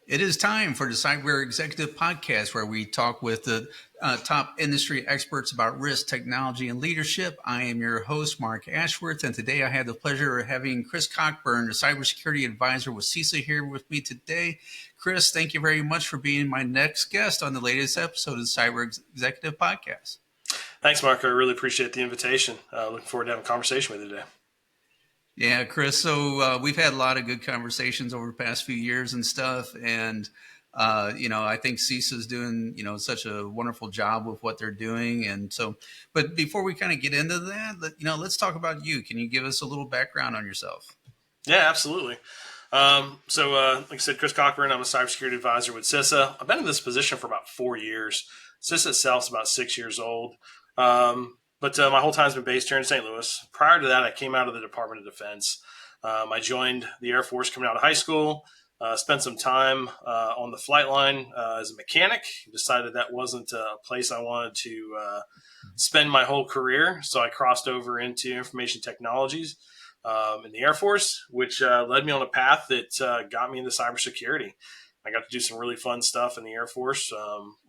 It is time for the Cyber Executive Podcast, where we talk with the top industry experts about risk, technology, and leadership. I am your host, Marc Ashworth, and today I have the pleasure of having Chris Cockburn, the Cybersecurity Advisor with CISA, here with me today. Chris, thank you very much for being my next guest on the latest episode of the Cyber Executive Podcast. Thanks, Mark. I really appreciate the invitation. Looking forward to having a conversation with you today. Yeah, Chris. So we've had a lot of good conversations over the past few years and stuff. And, I think CISA is doing, such a wonderful job with what they're doing. And so, but before we kind of get into that, let's talk about you. Can you give us a little background on yourself? Yeah, absolutely. Like I said, Chris Cockburn, I'm a cybersecurity advisor with CISA. I've been in this position for about 4 years. CISA itself is about 6 years old. But my whole time's been based here in St. Louis. Prior to that, I came out of the Department of Defense. I joined the Air Force coming out of high school, spent some time on the flight line as a mechanic, decided that wasn't a place I wanted to spend my whole career. So I crossed over into information technologies in the Air Force, which led me on a path that got me into cybersecurity. I got to do some really fun stuff in the Air Force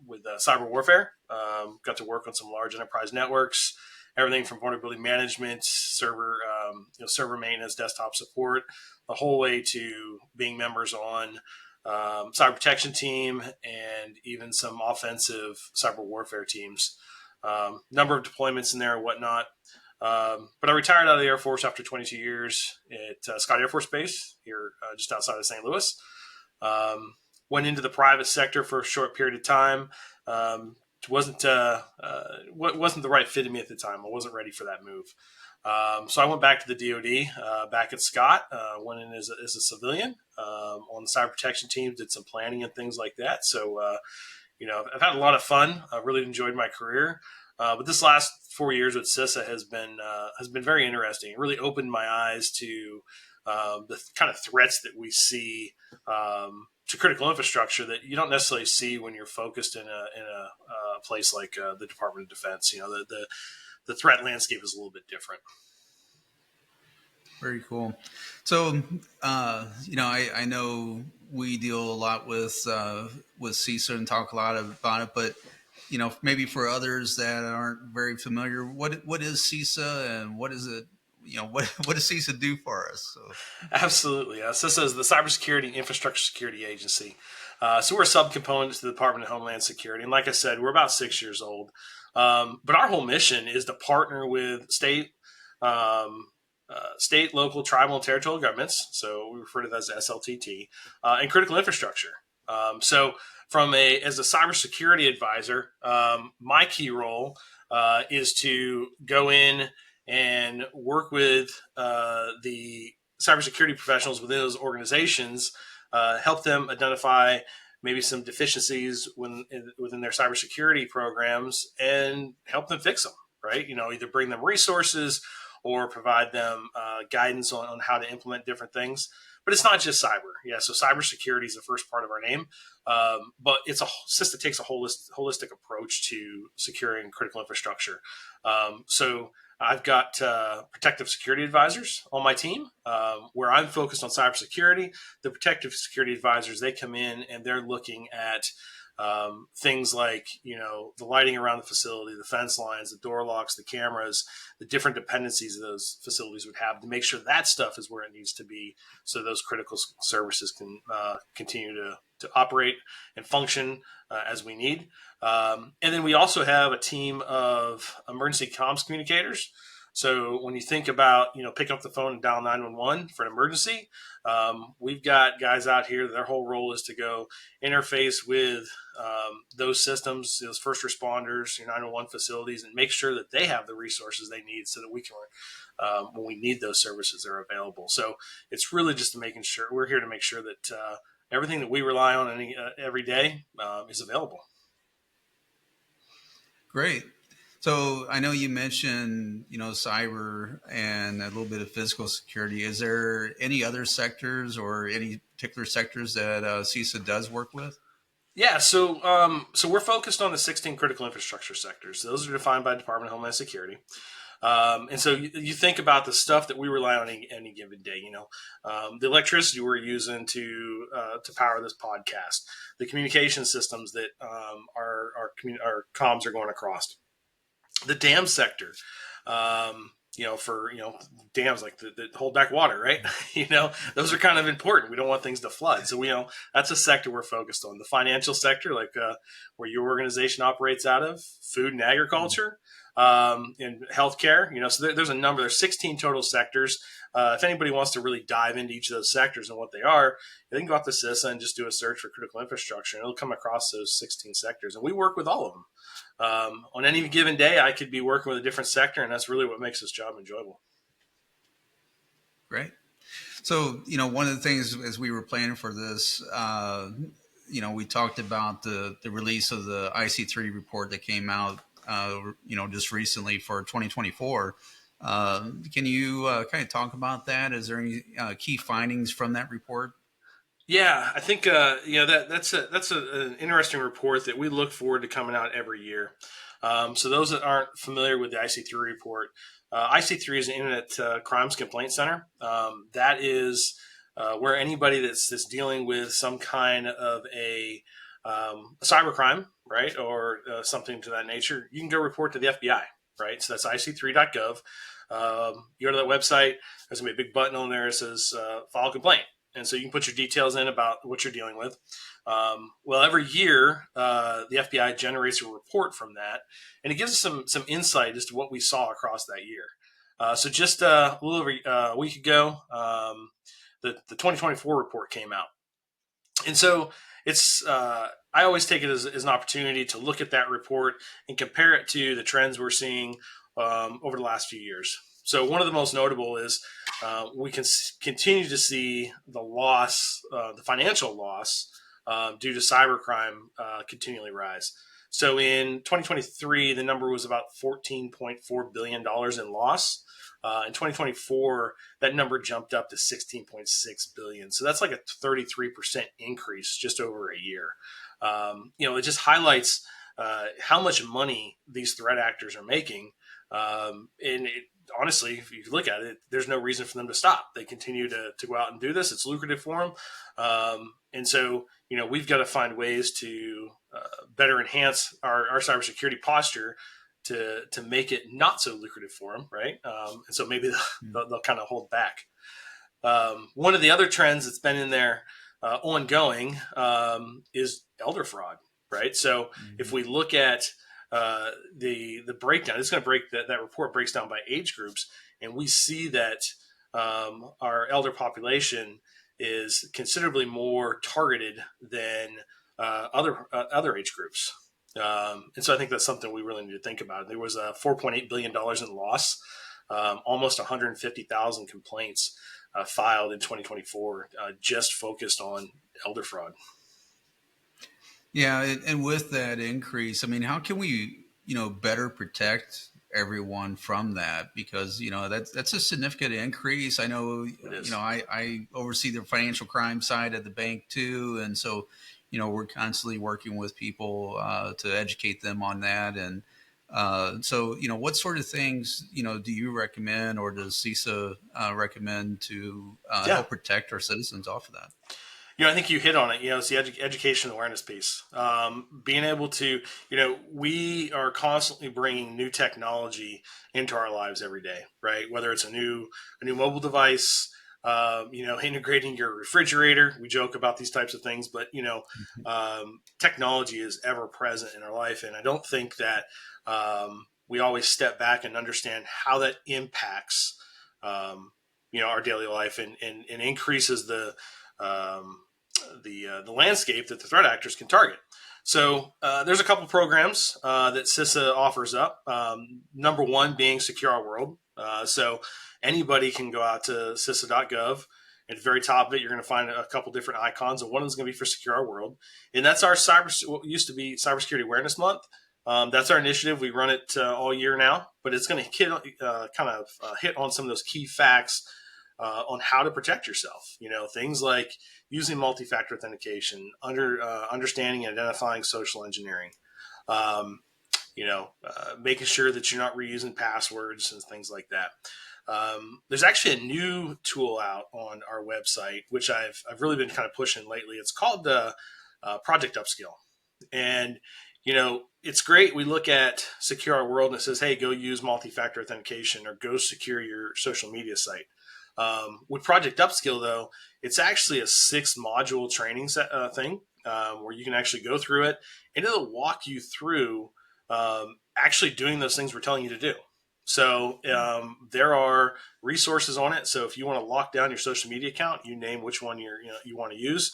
with cyber warfare. Got to work on some large enterprise networks, everything from vulnerability management, server maintenance, desktop support, the whole way to being members on cyber protection team and even some offensive cyber warfare teams. Number of deployments in there and whatnot. But I retired out of the Air Force after 22 years at Scott Air Force Base here just outside of St. Louis. Went into the private sector for a short period of time. Wasn't the right fit of me at the time. I wasn't ready for that move. So I went back to the DoD, back at Scott, went in as a civilian on the cyber protection team, did some planning and things like that. So, I've had a lot of fun. I really enjoyed my career. But this last 4 years with CISA has been very interesting. It really opened my eyes to the kind of threats that we see to critical infrastructure that you don't necessarily see when you're focused in a place like the Department of Defense. The threat landscape is a little bit different. Very cool. So, I know we deal a lot with CISA and talk a lot about it, but maybe for others that aren't very familiar, what is CISA and what is it? What does CISA do for us? So. Absolutely. CISA is the Cybersecurity Infrastructure Security Agency. So we're a subcomponent to the Department of Homeland Security. And like I said, we're about 6 years old. But our whole mission is to partner with state, local, tribal, and territorial governments. So we refer to that as SLTT, and critical infrastructure. So as a cybersecurity advisor, my key role is to go in and work with the cybersecurity professionals within those organizations, help them identify maybe some deficiencies within their cybersecurity programs and help them fix them, right? Either bring them resources or provide them guidance on how to implement different things. But it's not just cyber. Yeah, so cybersecurity is the first part of our name, but CISA takes a holistic approach to securing critical infrastructure. So I've got protective security advisors on my team where I'm focused on cybersecurity. The protective security advisors, they come in and they're looking at things like, the lighting around the facility, the fence lines, the door locks, the cameras, the different dependencies those facilities would have to make sure that stuff is where it needs to be so those critical services can continue to operate and function as we need. And then we also have a team of emergency comms communicators. So when you think about, pick up the phone and dial 911 for an emergency, we've got guys out here, their whole role is to go interface with those systems, those first responders, your 911 facilities, and make sure that they have the resources they need so that we can, when we need those services, they're available. So it's really just making sure, we're here to make sure that everything that we rely on every day is available. Great. So I know you mentioned, cyber and a little bit of physical security. Is there any other sectors or any particular sectors that CISA does work with? Yeah, so we're focused on the 16 critical infrastructure sectors. Those are defined by the Department of Homeland Security. And so you think about the stuff that we rely on any given day. The electricity we're using to power this podcast, the communication systems that our comms are going across, the dam sector. For dams like that hold back water, right? Those are kind of important. We don't want things to flood, so that's a sector we're focused on. The financial sector, like where your organization operates out of, food and agriculture, and healthcare. So there's a number. There's 16 total sectors. If anybody wants to really dive into each of those sectors and what they are, they can go out to CISA and just do a search for critical infrastructure, and it'll come across those 16 sectors. And we work with all of them. On any given day, I could be working with a different sector, and that's really what makes this job enjoyable. Great. So, one of the things as we were planning for this, we talked about the release of the IC3 report that came out, just recently for 2024. Can you kind of talk about that? Is there any key findings from that report? Yeah, I think that's an interesting report that we look forward to coming out every year. So those that aren't familiar with the IC3 report, IC3 is an Internet Crimes Complaint Center. That is where anybody that's dealing with some kind of a cybercrime, right, or something to that nature, you can go report to the FBI, right? So that's ic3.gov. You go to that website. There's gonna be a big button on there that says file a complaint. And so you can put your details in about what you're dealing with. Well, every year, the FBI generates a report from that, and it gives us some insight as to what we saw across that year. So just a little over a week ago, the 2024 report came out. And so it's I always take it as an opportunity to look at that report and compare it to the trends we're seeing over the last few years. So one of the most notable is we can continue to see the loss, the financial loss due to cybercrime continually rise. So in 2023, the number was about $14.4 billion in loss. In 2024, that number jumped up to $16.6 billion. So that's like a 33% increase just over a year. It just highlights how much money these threat actors are making. Honestly, if you look at it, there's no reason for them to stop. They continue to go out and do this. It's lucrative for them. And so, we've got to find ways to better enhance our cybersecurity posture to make it not so lucrative for them, right? And so maybe they'll kind of hold back. One of the other trends that's been in there ongoing is elder fraud, right? So if we look at the breakdown, it's going to break that report breaks down by age groups, and we see that our elder population is considerably more targeted than other age groups. And so I think that's something we really need to think about. There was $4.8 billion in loss, almost 150,000 complaints filed in 2024, just focused on elder fraud. Yeah, and with that increase, I mean, how can we, better protect everyone from that? Because that's a significant increase. I know, I oversee the financial crime side at the bank too, and so, we're constantly working with people to educate them on that. And so, what sort of things, do you recommend, or does CISA recommend to help protect our citizens off of that? I think you hit on it. It's the education awareness piece. Being able to, we are constantly bringing new technology into our lives every day, right? Whether it's a new mobile device, integrating your refrigerator. We joke about these types of things, but technology is ever present in our life, and I don't think that we always step back and understand how that impacts, our daily life and increases the landscape that the threat actors can target. So there's a couple programs that CISA offers up. Number one being Secure Our World. So anybody can go out to CISA.gov. At the very top of it, you're going to find a couple different icons, and one of them is going to be for Secure Our World. And that's our what used to be Cybersecurity Awareness Month. That's our initiative. We run it all year now, but it's going to hit on some of those key facts on how to protect yourself. Things like using multi-factor authentication, understanding and identifying social engineering, making sure that you're not reusing passwords and things like that. There's actually a new tool out on our website, which I've really been kind of pushing lately. It's called the Project Upskill. And, it's great. We look at Secure Our World and it says, hey, go use multi-factor authentication or go secure your social media site. With Project Upskill, though, it's actually a 6-module training thing where you can actually go through it and it'll walk you through actually doing those things we're telling you to do. So there are resources on it. So if you want to lock down your social media account, you name which one you want to use.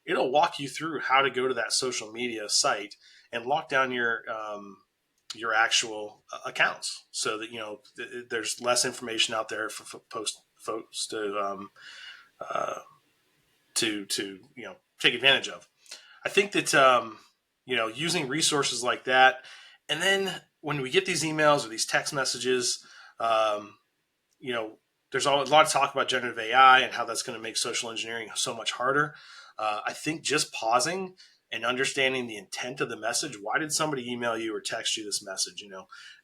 It'll walk you through how to go to that social media site and lock down your actual accounts, so that there's less information out there for folks to take advantage of. I think that using resources like that, and then when we get these emails or these text messages, there's a lot of talk about generative AI and how that's going to make social engineering so much harder. I think just pausing and understanding the intent of the message. Why did somebody email you or text you this message?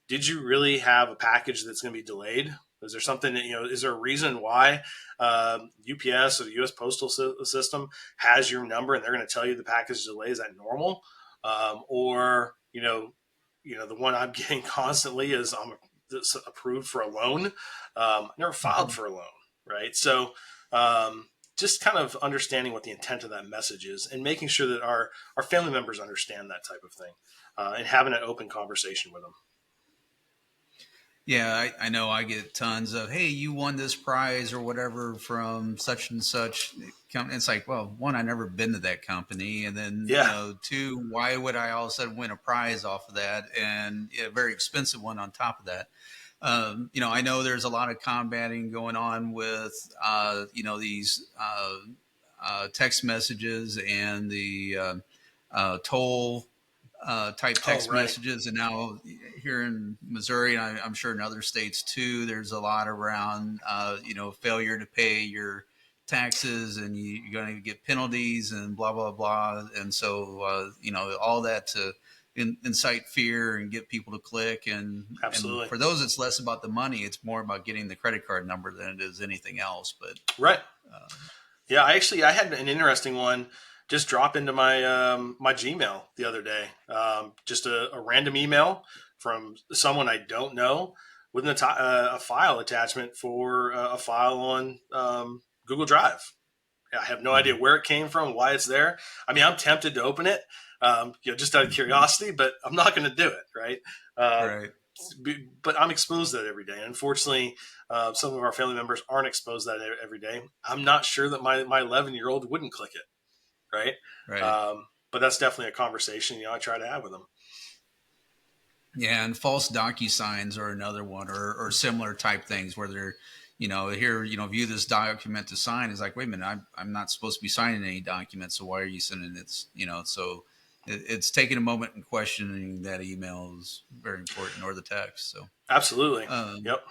Did you really have a package that's going to be delayed? Is there something that, is there a reason why UPS or the U.S. Postal System has your number and they're going to tell you the package is delayed? Is that normal? Or the one I'm getting constantly is I'm approved for a loan. I never filed for a loan, right? So just kind of understanding what the intent of that message is and making sure that our family members understand that type of thing and having an open conversation with them. Yeah, I know I get tons of, hey, you won this prize or whatever from such and such company. It's like, well, one, I've never been to that company. And then, two, why would I all of a sudden win a prize off of that? And a very expensive one on top of that. I know there's a lot of combating going on with, these text messages and the toll type text messages. And now here in Missouri, and I'm sure in other states too, there's a lot around, failure to pay your taxes and you're going to get penalties and blah, blah, blah. And so, all that to incite fear and get people to click. And for those, it's less about the money. It's more about getting the credit card number than it is anything else. But I had an interesting one just drop into my my Gmail the other day. Just a random email from someone I don't know with a file attachment for a file on Google Drive. I have no idea where it came from, why it's there. I mean, I'm tempted to open it, just out of curiosity, but I'm not going to do it, right? Right. But I'm exposed to that every day. And unfortunately, some of our family members aren't exposed to that every day. I'm not sure that my 11-year-old wouldn't click it. Right. But that's definitely a conversation, I try to have with them. Yeah. And false DocuSigns are another one or similar type things where they're, here, view this document to sign. Is like, wait a minute, I'm not supposed to be signing any documents. So why are you sending it? So it's taking a moment and questioning that email is very important, or the text. So absolutely. Yep.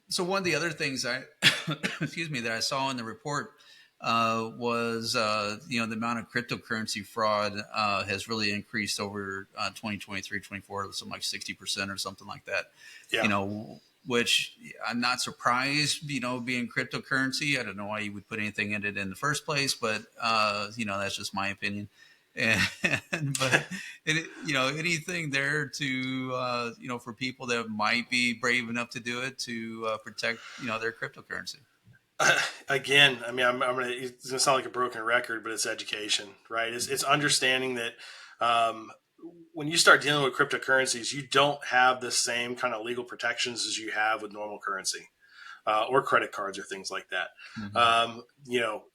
So one of the other things that I saw in the report was the amount of cryptocurrency fraud has really increased over 2023, 24, something like 60% or something like that. Yeah. Which I'm not surprised, being cryptocurrency. I don't know why you would put anything in it in the first place, but that's just my opinion. But anything there to for people that might be brave enough to do it to protect their cryptocurrency. Again, I mean, it's going to sound like a broken record, but it's education, right? It's understanding that when you start dealing with cryptocurrencies, you don't have the same kind of legal protections as you have with normal currency or credit cards or things like that. Mm-hmm.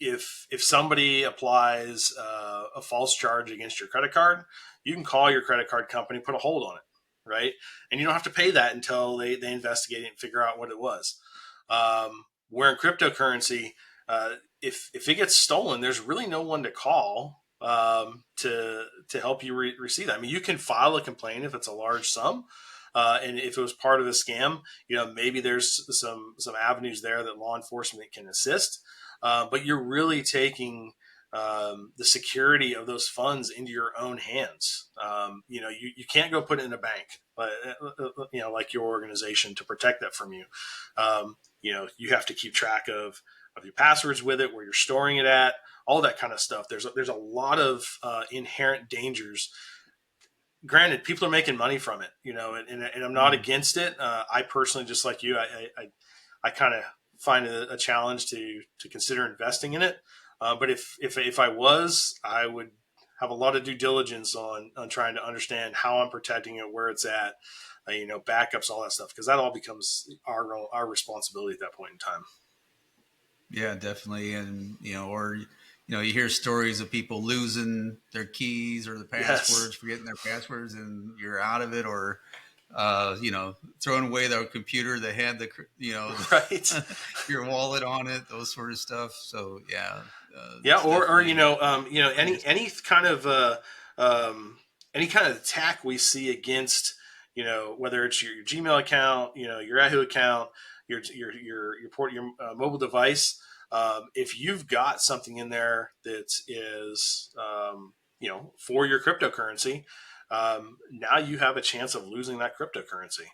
If somebody applies a false charge against your credit card, you can call your credit card company, put a hold on it, right? And you don't have to pay that until they investigate it and figure out what it was. Where in cryptocurrency, if it gets stolen, there's really no one to call to help you receive that. I mean, you can file a complaint if it's a large sum, and if it was part of a scam, maybe there's some avenues there that law enforcement can assist. But you're really taking the security of those funds into your own hands. You can't go put it in a bank, but like your organization to protect that from you. You have to keep track of your passwords with it, where you're storing it at, all that kind of stuff. There's a lot of inherent dangers. Granted, people are making money from it, and I'm not against it. I personally, just like you, I kind of find it a challenge to consider investing in it. But if I was, I would have a lot of due diligence on trying to understand how I'm protecting it, where it's at, backups, all that stuff, because that all becomes our responsibility at that point in time. Yeah, definitely. And, you hear stories of people losing their keys or the passwords, Yes. forgetting their passwords, and you're out of it, or, throwing away their computer that had Right. your wallet on it, those sort of stuff. So, yeah. Yeah. It's definitely Any kind of any kind of attack we see against, whether it's your Gmail account, your Yahoo account, your mobile device. If you've got something in there that is, for your cryptocurrency, now you have a chance of losing that cryptocurrency.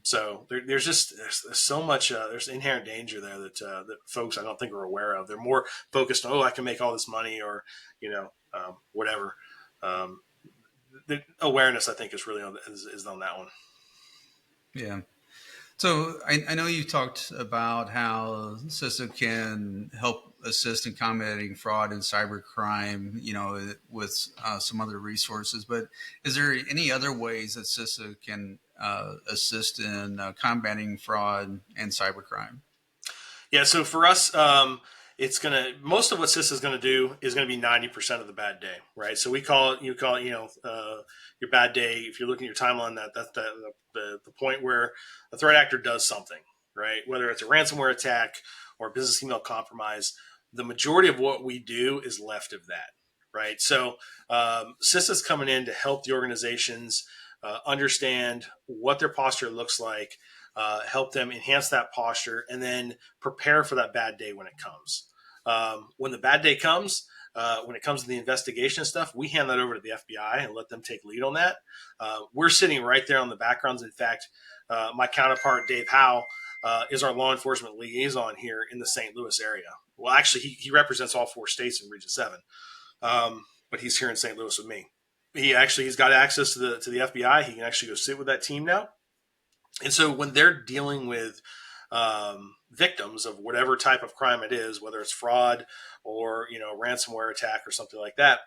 So there's so much, there's inherent danger there that folks I don't think are aware of. They're more focused on, I can make all this money, or, whatever. The awareness, I think, is really is on that one. Yeah. So I know you talked about how CISA can help assist in combating fraud and cybercrime, with some other resources. But is there any other ways that CISA can assist in combating fraud and cybercrime? Yeah. So for us, most of what CISA is going to do is going to be 90% of the bad day, right? So you call it, your bad day. If you're looking at your timeline, that's the point where a threat actor does something, right? Whether it's a ransomware attack or a business email compromise, the majority of what we do is left of that, right? So CISA is coming in to help the organizations understand what their posture looks like, help them enhance that posture, and then prepare for that bad day when it comes. When the bad day comes, when it comes to the investigation stuff, we hand that over to the FBI and let them take lead on that. We're sitting right there on the backgrounds. In fact, my counterpart, Dave Howe, is our law enforcement liaison here in the St. Louis area. Well, actually, he represents all 4 states in Region 7, but he's here in St. Louis with me. He's got access to the FBI. He can actually go sit with that team now. And so when they're dealing with victims of whatever type of crime it is, whether it's fraud or ransomware attack or something like that,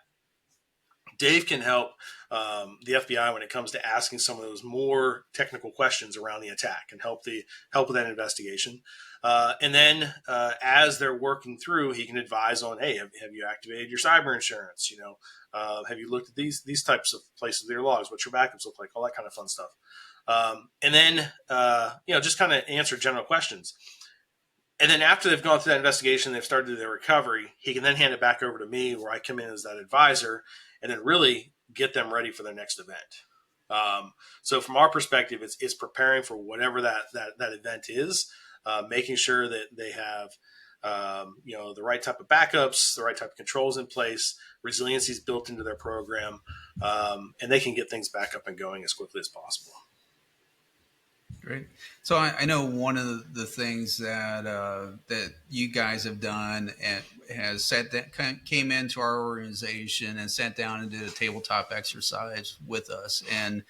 Dave can help the FBI when it comes to asking some of those more technical questions around the attack and help with that investigation. And then as they're working through, he can advise on, hey, have you activated your cyber insurance? Have you looked at these types of places with your logs? What's your backups look like? All that kind of fun stuff. And then, just kind of answer general questions. And then after they've gone through that investigation, they've started their recovery, he can then hand it back over to me, where I come in as that advisor and then really get them ready for their next event. So from our perspective, it's preparing for whatever that event is, making sure that they have, the right type of backups, the right type of controls in place, resiliency is built into their program, and they can get things back up and going as quickly as possible. Great. So I know one of the things that you guys have done and came into our organization and sat down and did a tabletop exercise with us, and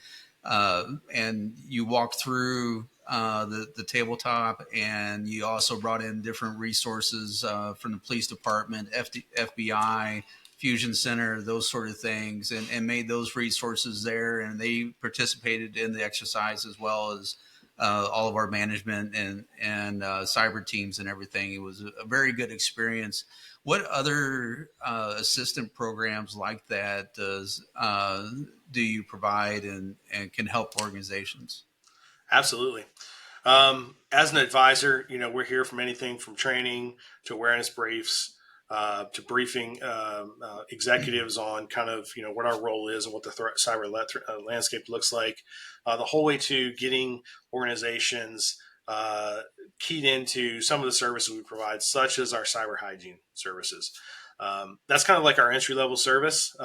you walked through the tabletop, and you also brought in different resources from the police department, FBI, Fusion Center, those sort of things, and made those resources there, and they participated in the exercise as well as all of our management and cyber teams and everything. It was a very good experience. What other assistant programs like that do you provide and can help organizations? Absolutely. As an advisor, we're here from anything from training to awareness briefs, to briefing executives on kind of what our role is and what the cyber landscape looks like, the whole way to getting organizations keyed into some of the services we provide, such as our cyber hygiene services. That's kind of like our entry level service.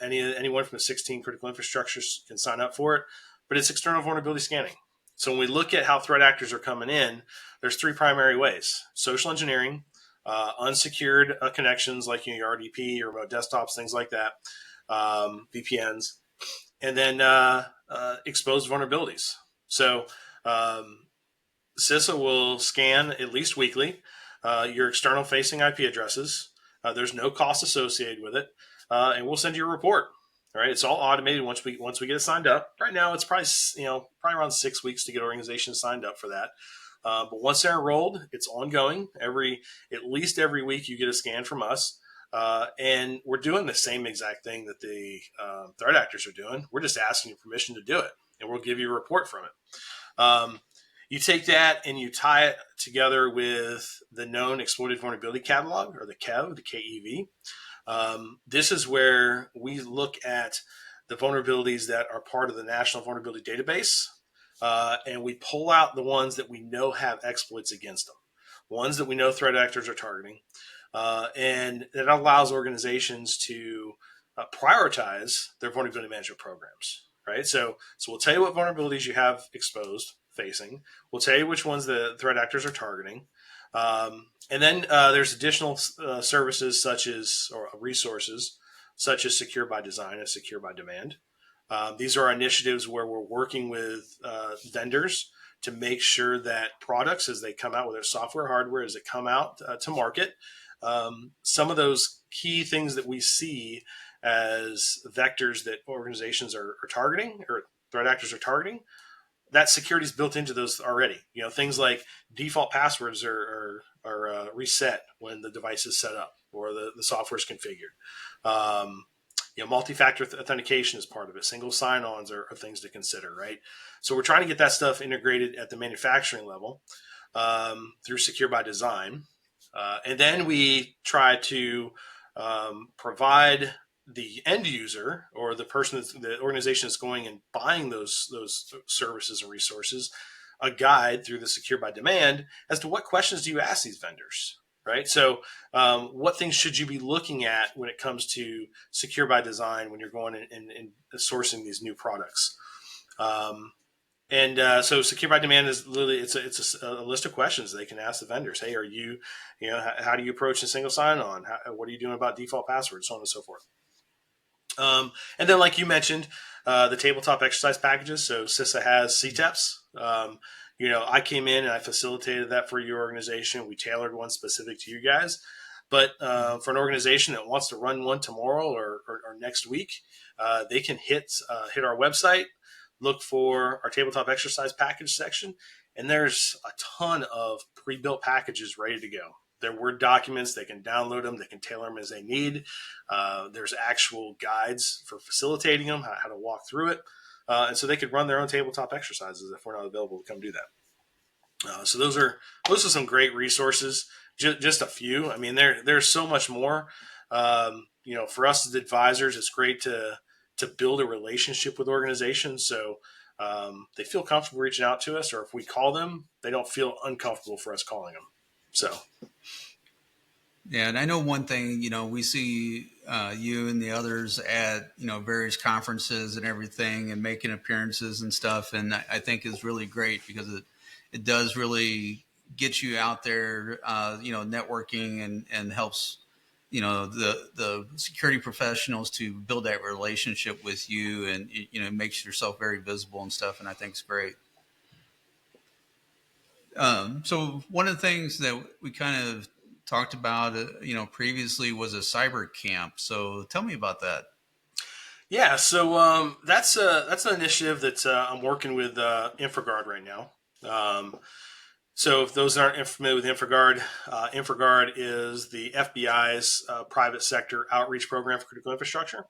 Anyone from the 16 critical infrastructures can sign up for it, but it's external vulnerability scanning. So when we look at how threat actors are coming in, there's three primary ways: social engineering, unsecured connections like your RDP or remote desktops, things like that, VPNs, and then exposed vulnerabilities. So CISA will scan at least weekly your external facing IP addresses. There's no cost associated with it, and we'll send you a report. All right, it's all automated once we get it signed up. Right now, it's probably around 6 weeks to get organizations signed up for that. But once they're enrolled, it's ongoing. At least every week, you get a scan from us, and we're doing the same exact thing that the threat actors are doing. We're just asking you permission to do it, and we'll give you a report from it. You take that and you tie it together with the known exploited vulnerability catalog, or the KEV, the KEV. This is where we look at the vulnerabilities that are part of the National Vulnerability Database, and we pull out the ones that we know have exploits against them, ones that we know threat actors are targeting, and that allows organizations to prioritize their vulnerability management programs. Right, so we'll tell you what vulnerabilities you have exposed facing. We'll tell you which ones the threat actors are targeting. And then there's additional services or resources such as Secure by Design and Secure by Demand. These are initiatives where we're working with vendors to make sure that products, as they come out with their software, hardware, as they come out to market, some of those key things that we see as vectors that organizations are targeting, or threat actors are targeting, that security is built into those already. Things like default passwords are reset when the device is set up or the software is configured. Multi-factor authentication is part of it. Single sign-ons are things to consider, right? So we're trying to get that stuff integrated at the manufacturing level through Secure by Design. And then we try to provide the end user, or the person, the organization that's going and buying those services and resources, a guide through the Secure by Demand as to what questions do you ask these vendors, right? So what things should you be looking at when it comes to Secure by Design when you're going and sourcing these new products? So Secure by Demand is literally, it's a list of questions they can ask the vendors. Hey, how do you approach a single sign-on? What are you doing about default passwords, so on and so forth. And then, like you mentioned, the tabletop exercise packages. So CISA has CTEPs. I came in and I facilitated that for your organization. We tailored one specific to you guys. But for an organization that wants to run one tomorrow or next week, they can hit our website, look for our tabletop exercise package section, and there's a ton of pre-built packages ready to go. They're Word documents. They can download them. They can tailor them as they need. There's actual guides for facilitating them, how to walk through it. And so they could run their own tabletop exercises if we're not available to come do that. So those are some great resources. Just a few. I mean, there's so much more. For us as advisors, it's great to build a relationship with organizations. So they feel comfortable reaching out to us, or if we call them, they don't feel uncomfortable for us calling them. So. Yeah, and I know one thing, we see you and the others at, various conferences and everything, and making appearances and stuff. And I think is really great because it does really get you out there, networking and helps, the security professionals to build that relationship with you, and, it makes yourself very visible and stuff. And I think it's great. So one of the things that we kind of talked about, previously was a cyber camp. So tell me about that. Yeah, so that's an initiative that I'm working with InfraGard right now. So if those aren't familiar with InfraGard, InfraGard is the FBI's private sector outreach program for critical infrastructure.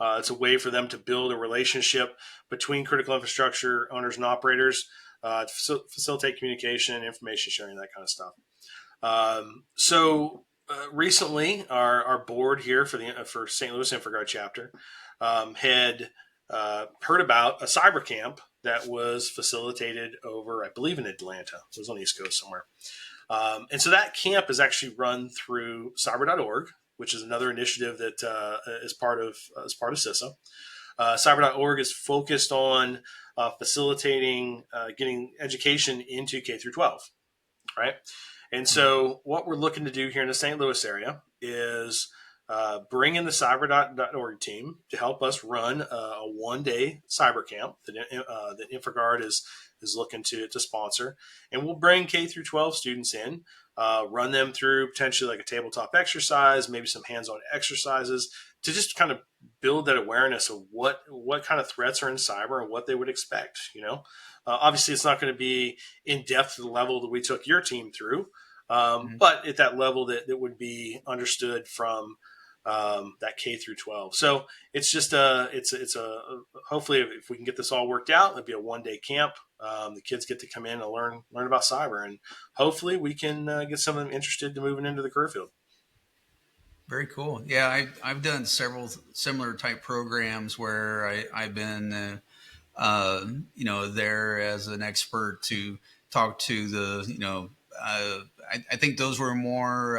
It's a way for them to build a relationship between critical infrastructure owners and operators to facilitate communication, information sharing, that kind of stuff. Recently, our board here for St. Louis InfraGard chapter had heard about a cyber camp that was facilitated over, I believe, in Atlanta. It was on the East Coast somewhere. And so that camp is actually run through cyber.org, which is another initiative that is part of CISA. Cyber.org is focused on facilitating getting education into K through 12, right? And so what we're looking to do here in the St. Louis area is bring in the cyber.org team to help us run a one-day cyber camp that InfraGard is looking to sponsor. And we'll bring K through 12 students in, run them through potentially like a tabletop exercise, maybe some hands-on exercises to just kind of build that awareness of what kind of threats are in cyber and what they would expect. Obviously, it's not going to be in depth to the level that we took your team through, but at that level that would be understood from that K through 12. So it's just hopefully if we can get this all worked out, it'll be a one-day camp. The kids get to come in and learn about cyber, and hopefully we can get some of them interested to moving into the career field. Very cool. Yeah, I've done several similar type programs where I've been, there as an expert to talk to the, I think those were more,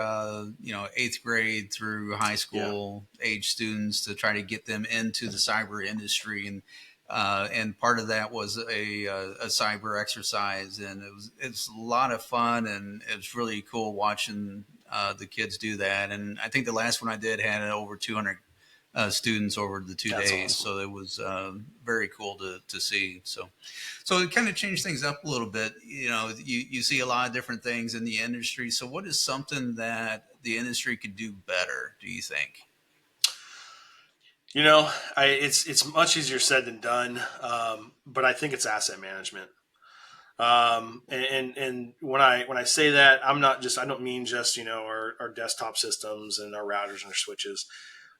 8th grade through high school age students to try to get them into the cyber industry. And part of that was a cyber exercise, and it's a lot of fun, and it's really cool watching the kids do that. And I think the last one I did had over 200 students over the 2 That's days. awesome. So it was very cool to see. So it kind of changed things up a little bit. You see a lot of different things in the industry. So what is something that the industry could do better, do you think? It's much easier said than done, but I think it's asset management. And when I say that, I don't mean just, our desktop systems and our routers and our switches.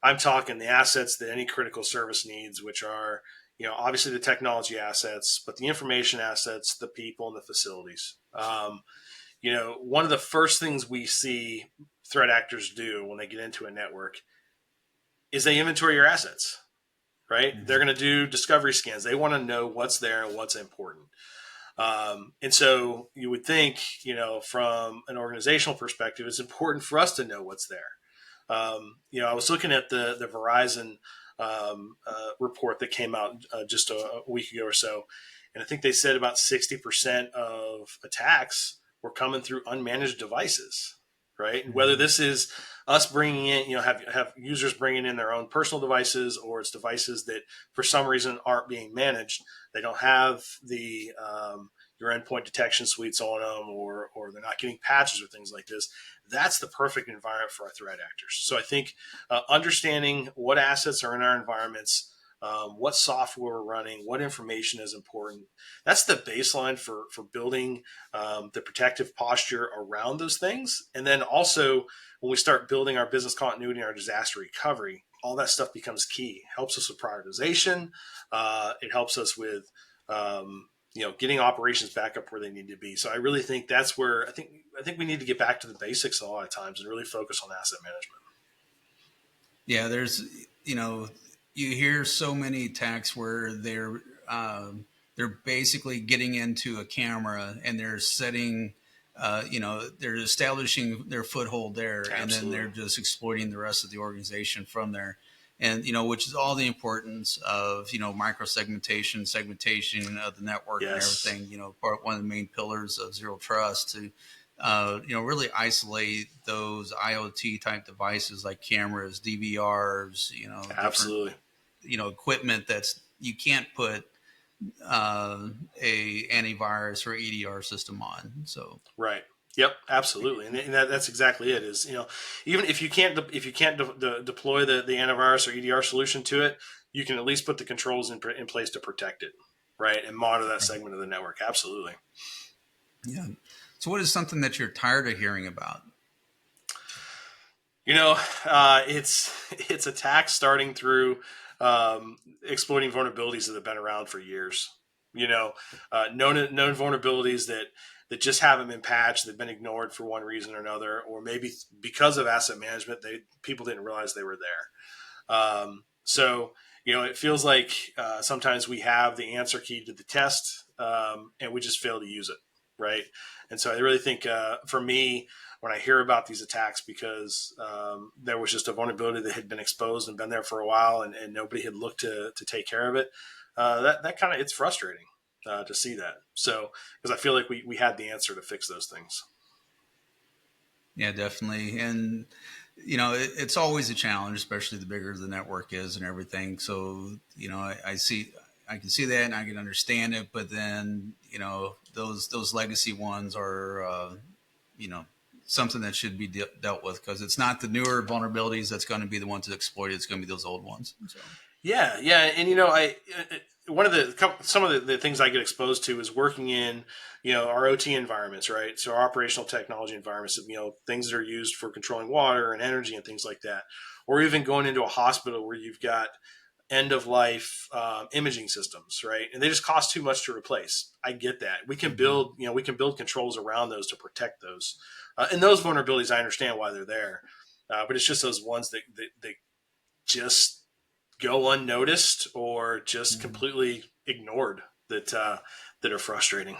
I'm talking the assets that any critical service needs, which are, obviously the technology assets, but the information assets, the people, and the facilities. One of the first things we see threat actors do when they get into a network is they inventory your assets, right? Mm-hmm. They're going to do discovery scans. They want to know what's there and what's important. And so you would think, from an organizational perspective, it's important for us to know what's there. I was looking at the Verizon report that came out just a week ago or so, and I think they said about 60% of attacks were coming through unmanaged devices, right? Mm-hmm. Whether this is us bringing in, have users bringing in their own personal devices, or it's devices that for some reason aren't being managed. They don't have the your endpoint detection suites on them, or they're not getting patches or things like this. That's the perfect environment for our threat actors. So I think understanding what assets are in our environments, what software we're running, what information is important. That's the baseline for building the protective posture around those things. And then also when we start building our business continuity and our disaster recovery, all that stuff becomes key. It helps us with prioritization. It helps us with getting operations back up where they need to be. So I really think that's where I think we need to get back to the basics a lot of times and really focus on asset management. Yeah, there's you hear so many attacks where they're basically getting into a camera and they're setting, they're establishing their foothold there. Absolutely. And then they're just exploiting the rest of the organization from there. And, which is all the importance of, micro-segmentation of the network. Yes. And everything, one of the main pillars of Zero Trust to, really isolate those IoT type devices like cameras, DVRs, absolutely, equipment you can't put a antivirus or EDR system on. So right. Yep, absolutely, and that's exactly it. Is even if you can't deploy the antivirus or EDR solution to it, you can at least put the controls in place to protect it, right, and monitor that segment of the network. Absolutely. Yeah. So, what is something that you're tired of hearing about? It's attacks starting through exploiting vulnerabilities that have been around for years. Known vulnerabilities that just haven't been patched, they've been ignored for one reason or another, or maybe because of asset management, people didn't realize they were there. So it feels like sometimes we have the answer key to the test, and we just fail to use it, right? And so I really think for me, when I hear about these attacks, because there was just a vulnerability that had been exposed and been there for a while, and nobody had looked to take care of it, that kind of, it's frustrating to see that. So because I feel like we had the answer to fix those things. Yeah, definitely. And, it's always a challenge, especially the bigger the network is and everything. So, I can see that and I can understand it, but then, those legacy ones are, something that should be dealt with, because it's not the newer vulnerabilities that's going to be the ones that exploit it. It's going to be those old ones. So. Yeah, and one of some of the things I get exposed to is working in our OT environments, right? So our operational technology environments, things that are used for controlling water and energy and things like that, or even going into a hospital where you've got end of life imaging systems, right? And they just cost too much to replace. I get that. We can build controls around those to protect those, and those vulnerabilities. I understand why they're there, but it's just those ones that just go unnoticed or just completely ignored that are frustrating.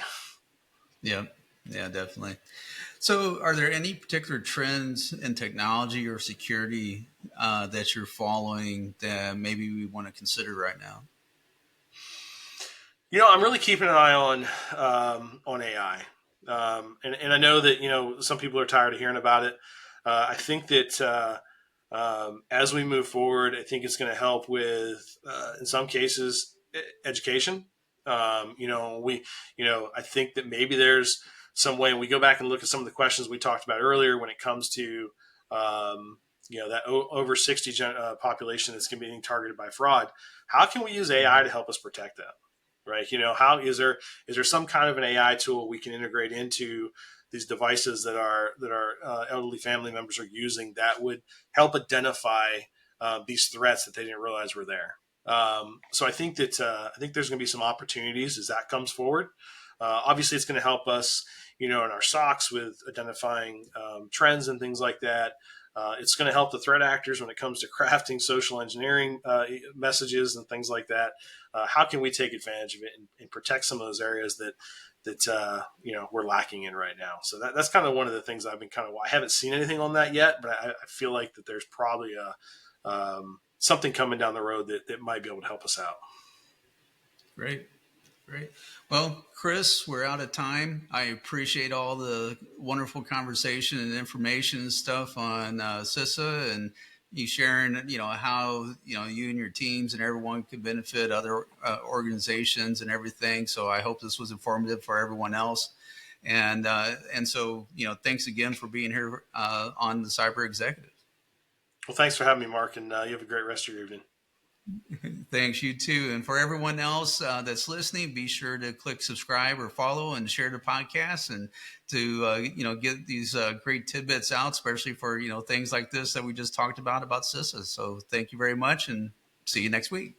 Yeah, yeah, definitely. So, are there any particular trends in technology or security that you're following that maybe we want to consider right now? I'm really keeping an eye on AI, and I know that some people are tired of hearing about it. I think that as we move forward, I think it's going to help with, in some cases, education. I think that maybe there's some way, and we go back and look at some of the questions we talked about earlier when it comes to, that over 60 population that's going to be being targeted by fraud. How can we use AI to help us protect them? Right? How is there some kind of an AI tool we can integrate into these devices that our elderly family members are using that would help identify these threats that they didn't realize were there? So I think that there's going to be some opportunities as that comes forward. Obviously, it's going to help us, in our SOCs with identifying trends and things like that. It's going to help the threat actors when it comes to crafting social engineering messages and things like that. How can we take advantage of it and protect some of those areas that we're lacking in right now? So that's kind of one of the things I've been I haven't seen anything on that yet, but I feel like that there's probably something coming down the road that might be able to help us out. Great. Great. Well, Chris, we're out of time. I appreciate all the wonderful conversation and information and stuff on CISA, and you sharing, how, you and your teams and everyone could benefit other organizations and everything. So I hope this was informative for everyone else. And so, thanks again for being here on the Cyber Executive. Well, thanks for having me, Mark, and you have a great rest of your evening. Thanks, you too. And for everyone else that's listening, be sure to click subscribe or follow and share the podcast, and to get these great tidbits out, especially for things like this that we just talked about CISA. So thank you very much, and see you next week.